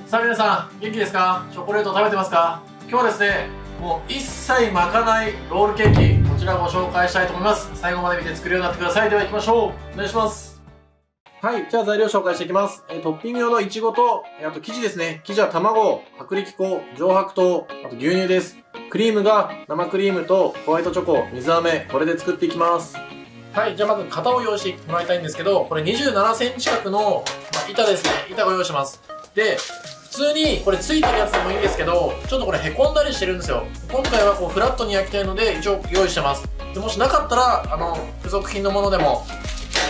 さあ皆さん元気ですか？チョコレート食べてますか？今日はですね、もう一切巻かないロールケーキ、こちらをご紹介したいと思います。最後まで見て作るようになってください。では行きましょう。お願いします。はい、じゃあ材料紹介していきます。トッピング用のいちごと、あと生地ですね。生地は卵、薄力粉、上白糖、あと牛乳です。クリームが生クリームとホワイトチョコ、水飴、これで作っていきます。はい、じゃあまず型を用意してもらいたいんですけど、これ27センチ角の、板ですね。板を用意します。で、普通にこれついてるやつでもいいんですけど、ちょっとこれへこんだりしてるんですよ。今回はこうフラットに焼きたいので一応用意してます。でもしなかったら付属品のものでも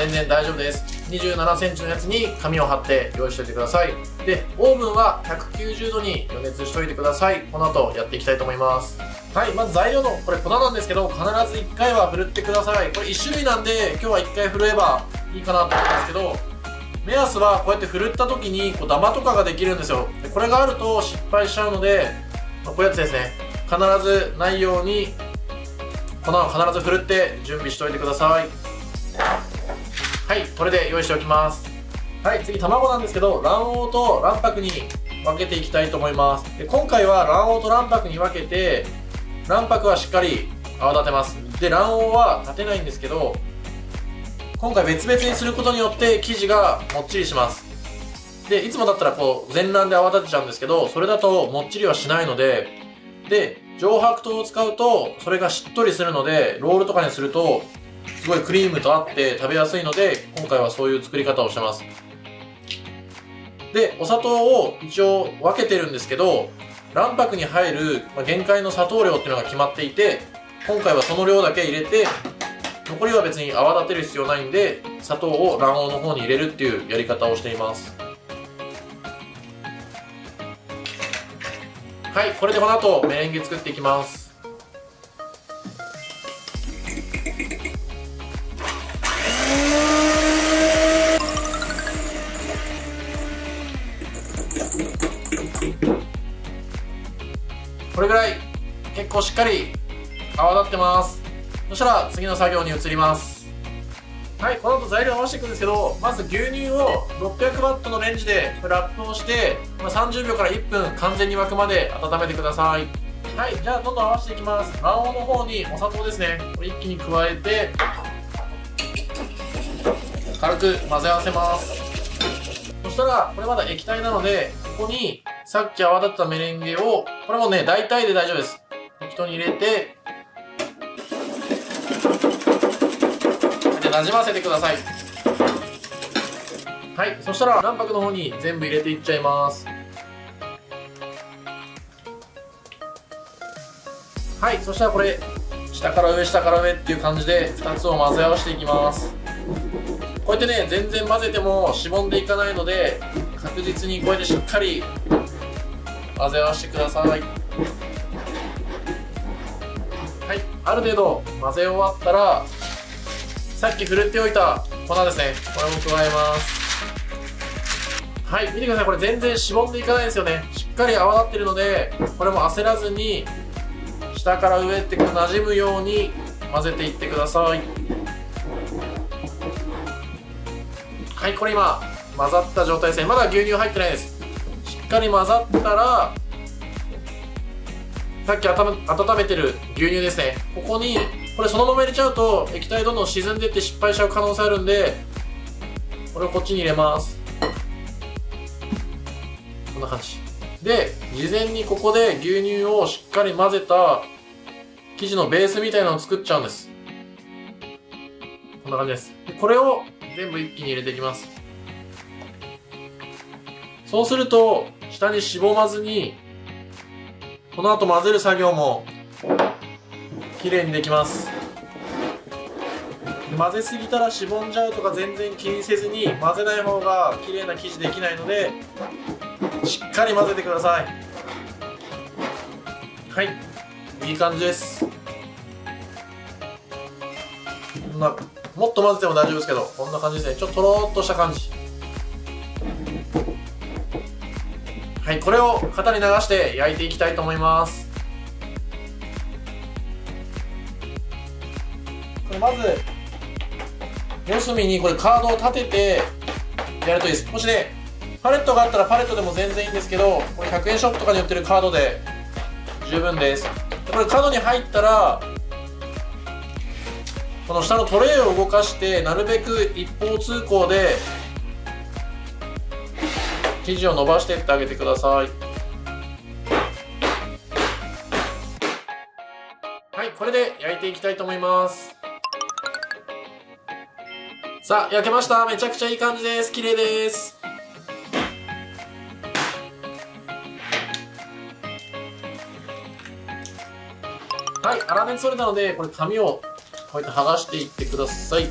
全然大丈夫です。27センチのやつに紙を貼って用意しておいてください。で、オーブンは190度に予熱しておいてください。この後やっていきたいと思います。はい、まず材料のこれ粉なんですけど、必ず1回はふるってください。これ1種類なんで今日は1回ふるえばいいかなと思うんですけど、目安はこうやってふるった時にこうダマとかができるんですよ。でこれがあると失敗しちゃうので、こういうやつですね。必ずないように粉を必ずふるって準備しておいてください。はい、これで用意しておきます。はい、次卵なんですけど、卵黄と卵白に分けていきたいと思います。で今回は卵黄と卵白に分けて、卵白はしっかり泡立てます。で卵黄は立てないんですけど、今回別々にすることによって生地がもっちりします。でいつもだったらこう全卵で泡立てちゃうんですけど、それだともっちりはしないので、上白糖を使うとそれがしっとりするので、ロールとかにするとすごいクリームと合って食べやすいので、今回はそういう作り方をしてます。でお砂糖を一応分けてるんですけど、卵白に入る限界の砂糖量っていうのが決まっていて、今回はその量だけ入れて、残りは別に泡立てる必要ないんで、砂糖を卵黄の方に入れるっていうやり方をしています。はい、これでこの後メレンゲ作っていきます。これぐらい結構しっかり泡立ってます。そしたら次の作業に移ります。はい、この後材料を合わせていくんですけど、まず牛乳を600ワットのレンジでラップをして、30秒から1分完全に沸くまで温めてください。はい、じゃあどんどん合わせていきます。卵黄の方にお砂糖ですね、これ一気に加えて軽く混ぜ合わせます。そしたらこれまだ液体なので、ここにさっき泡立ったメレンゲを、これもね大体で大丈夫です、適当に入れてなじませてください。はい、そしたら卵白の方に全部入れていっちゃいます。はい、そしたらこれ下から上下から上っていう感じで2つを混ぜ合わせていきます。こうやってね全然混ぜてもしぼんでいかないので、確実にこうやってしっかり混ぜ合わせてください。はい、ある程度混ぜ終わったら、さっきふるっておいた粉ですね、これも加えます。はい、見てください、これ全然しぼんでいかないですよね。しっかり泡立ってるので、これも焦らずに下から上ってこう馴染むように混ぜていってください。はい、これ今混ざった状態ですね。まだ牛乳入ってないです。しっかり混ざったら、さっき温めてる牛乳ですね、ここにこれそのまま入れちゃうと液体どんどん沈んでって失敗しちゃう可能性あるんで、これをこっちに入れます。こんな感じで、事前にここで牛乳をしっかり混ぜた生地のベースみたいなのを作っちゃうんです。こんな感じです。でこれを全部一気に入れていきます。そうすると下にしぼまずに、この後混ぜる作業も綺麗にできます。混ぜすぎたらしぼんじゃうとか全然気にせずに、混ぜない方が綺麗な生地できないのでしっかり混ぜてください。はい、いい感じです。もっと混ぜても大丈夫ですけど、こんな感じですね。ちょっととろーっとした感じ。はい、これを型に流して焼いていきたいと思います。これまず四隅にこれカードを立ててやるといいです。もしねフパレットがあったらパレットでも全然いいんですけど、これ100円ショップとかに売ってるカードで十分です。これ角に入ったらこの下のトレイを動かしてなるべく一方通行で生地を伸ばしていってあげてください。はい、これで焼いていきたいと思います。さあ、焼けました。めちゃくちゃいい感じです。綺麗です。はい、粗熱取れたので、これ紙をこうやって剥がしていってください。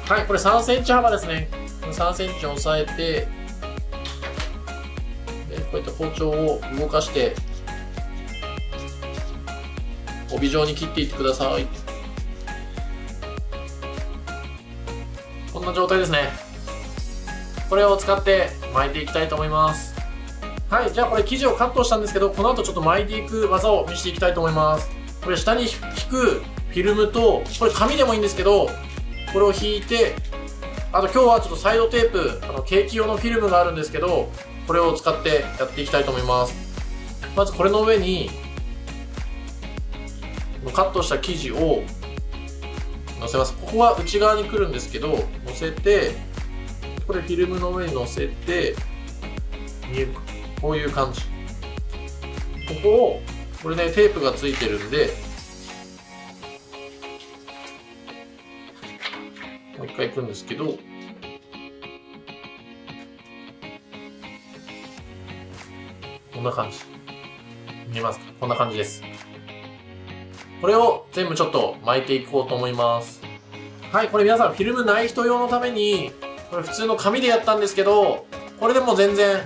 はい、これ3センチ幅ですね。3センチ押さえて、でこうやって包丁を動かして、帯状に切っていってください。こんな状態ですね。これを使って巻いていきたいと思います。はい、じゃあこれ生地をカットしたんですけど、この後ちょっと巻いていく技を見せていきたいと思います。これ下に引くフィルムと、これ紙でもいいんですけど、これを引いて、あと今日はちょっとサイドテープ、ケーキ用のフィルムがあるんですけど、これを使ってやっていきたいと思います。まずこれの上に、カットした生地を乗せます。ここは内側に来るんですけど、乗せて、これフィルムの上に乗せて、見えるか、こういう感じ。ここを、これね、テープがついてるんで、もう一回行くんですけど、こんな感じ。見えますか？こんな感じです。これを全部ちょっと巻いていこうと思います。はい、これ皆さんフィルムない人用のために、これ普通の紙でやったんですけど、これでも全然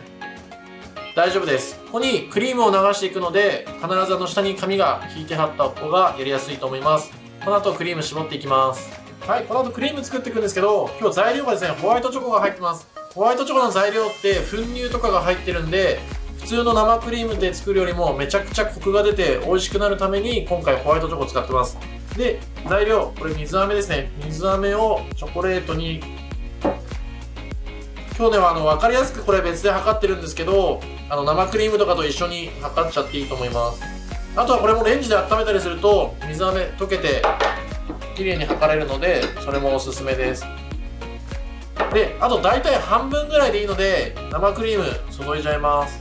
大丈夫です。ここにクリームを流していくので、必ず下に紙が引いて貼った方がやりやすいと思います。この後クリーム絞っていきます。はい、この後クリーム作っていくんですけど、今日材料がですね、ホワイトチョコが入ってます。ホワイトチョコの材料って粉乳とかが入ってるんで、普通の生クリームで作るよりもめちゃくちゃコクが出て美味しくなるために今回ホワイトチョコを使ってます。で、材料、これ水飴ですね。水飴をチョコレートに、今日ねは分かりやすくこれ別で測ってるんですけど、生クリームとかと一緒に測っちゃっていいと思います。あとはこれもレンジで温めたりすると水飴溶けて綺麗に測れるので、それもおすすめです。で、あと大体半分ぐらいでいいので生クリーム注いじゃいます。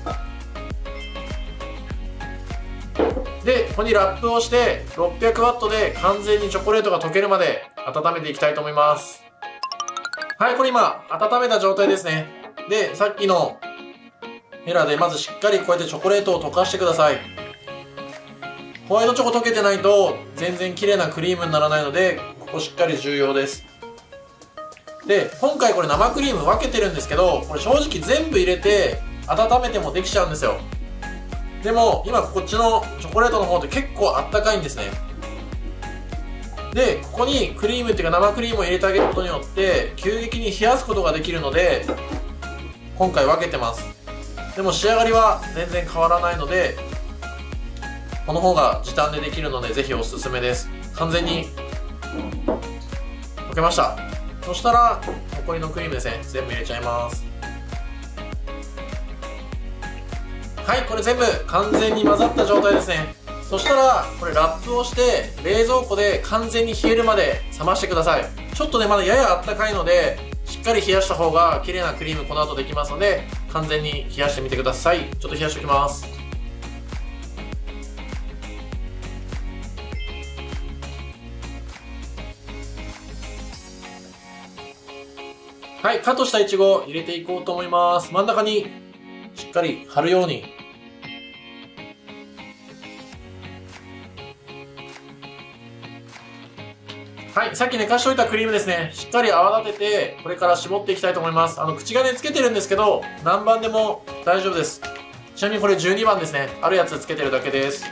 で、ここにラップをして600ワットで完全にチョコレートが溶けるまで温めていきたいと思います。はい、これ今温めた状態ですね。で、さっきのヘラでまずしっかりこうやってチョコレートを溶かしてください。ホワイトチョコ溶けてないと全然綺麗なクリームにならないので、ここしっかり重要です。で、今回これ生クリーム分けてるんですけど、これ正直全部入れて温めてもできちゃうんですよ。でも今こっちのチョコレートの方って結構あったかいんですね。で、ここにクリームっていうか生クリームを入れてあげることによって急激に冷やすことができるので、今回分けてます。でも仕上がりは全然変わらないので、この方が時短でできるのでぜひおすすめです。完全に溶けました。そしたら残りのクリームですね、全部入れちゃいます。はい、これ全部完全に混ざった状態ですね。そしたらこれラップをして冷蔵庫で完全に冷えるまで冷ましてください。ちょっとねまだややあったかいので、しっかり冷やした方が綺麗なクリームこの後できますので、完全に冷やしてみてください。ちょっと冷やしておきます。はい、カットしたいちごを入れていこうと思います。真ん中にしっかり貼るように。はい、さっき寝かしといたクリームですね、しっかり泡立ててこれから絞っていきたいと思います。口金つけてるんですけど何番でも大丈夫です。ちなみにこれ12番ですね、あるやつつけてるだけです。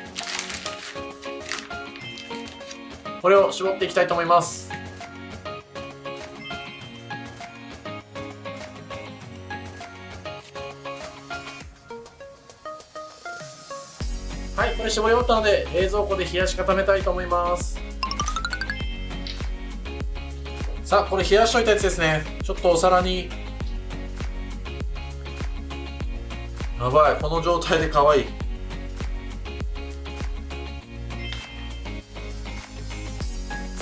これを絞っていきたいと思います。はい、これ絞り終わったので冷蔵庫で冷やし固めたいと思います。さあ、これ冷やしといたやつですね。ちょっとお皿にやばい、この状態で可愛い。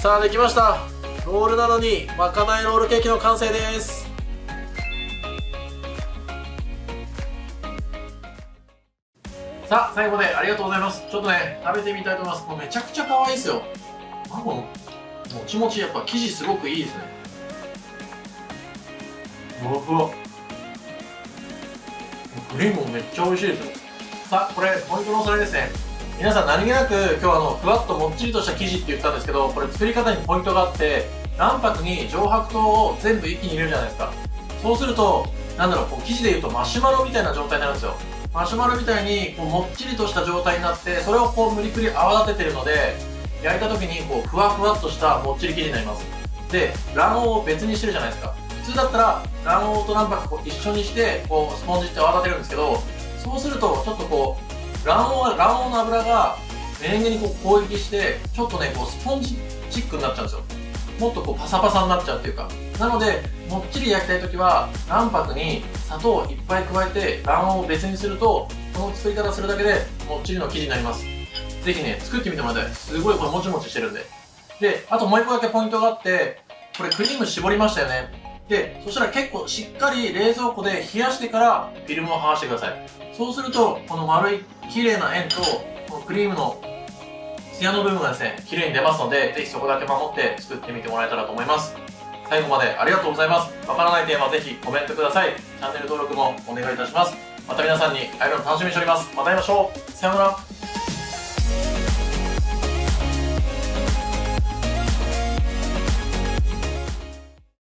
さあ、できました。ロールなのにまかないロールケーキの完成です。さあ、最後までありがとうございます。ちょっとね、食べてみたいと思います。もうめちゃくちゃ可愛いですよ。卵のもちもち、やっぱ生地すごくいいですね。ふわふわ。クリームもめっちゃ美味しいですよ。さあ、これポイントのおさらいですね。皆さん何気なく今日ふわっともっちりとした生地って言ったんですけど、これ作り方にポイントがあって、卵白に上白糖を全部一気に入れるじゃないですか。そうすると、なんだろう、こう生地でいうとマシュマロみたいな状態になるんですよ。マシュマロみたいにこうもっちりとした状態になって、それをこう無理くり泡立ててるので、焼いた時にこうふわふわっとしたもっちり生地になります。で、卵黄を別にしてるじゃないですか。普通だったら卵黄と卵白を一緒にしてこうスポンジって泡立てるんですけど、そうするとちょっとこう卵黄の油がメレンゲにこう攻撃して、ちょっとねこうスポンジチックになっちゃうんですよ。もっとこうパサパサになっちゃうっていうか。なのでもっちり焼きたい時は卵白に砂糖をいっぱい加えて卵黄を別にすると、この作り方するだけでもっちりの生地になります。ぜひね作ってみてもらいたい。すごいこれもちもちしてるんで。で、あともう一個だけポイントがあって、これクリーム絞りましたよね。で、そしたら結構しっかり冷蔵庫で冷やしてからフィルムを剥がしてください。そうするとこの丸い綺麗な円とこのクリームのツヤの部分がですね綺麗に出ますので、ぜひそこだけ守って作ってみてもらえたらと思います。最後までありがとうございます。わからないテーマぜひコメントください。チャンネル登録もお願いいたします。また皆さんに会えるの楽しみにしております。また会いましょう。さようなら。